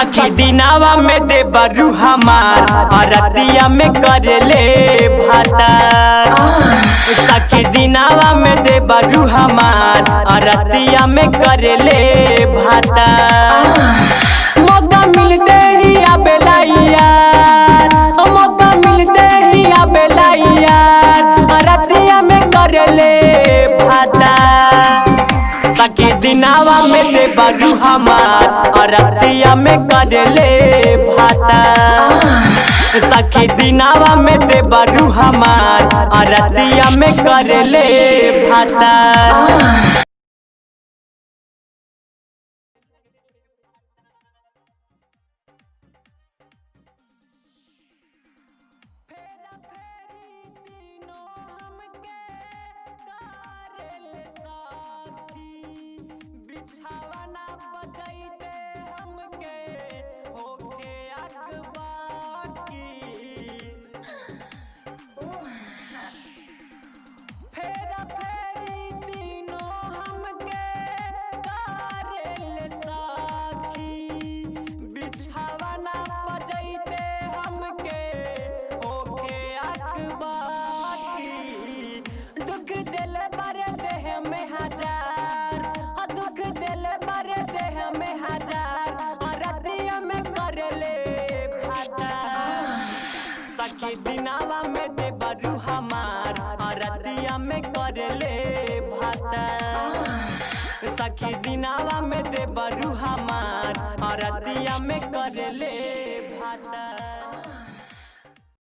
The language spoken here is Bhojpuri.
सखी दिनावा में दे बरू हमार अरतिया में कर ले भाता। सखी दिनावा में दे बरू हमार अरतिया में कर ले भाता। मौका मिलते ही आबेला यार, मौका मिलते ही आबेला यार, अरतिया में कर ले भाता। सखी दिनावा में दे बरू हमार अरतिया में कर ले भाता। सखी दिनावा में दे बरू हमार अरतिया में कर ले भाता। बिछावना बजाइते हमके होके अखबाकी। फेरा फेरी तीनों हमके करेल साखी। बिछावना बजाइते हमके होके अखबाकी। दुख दिल बारे देह में हजार, दुख दिल बारे देह में हजार, अरतिया में कर ले भाता। सखी दिनावा में दे बरू हमार अरतिया में कर ले भाता। सखी दिनावा में दे बरू हमार अरतिया में कर ले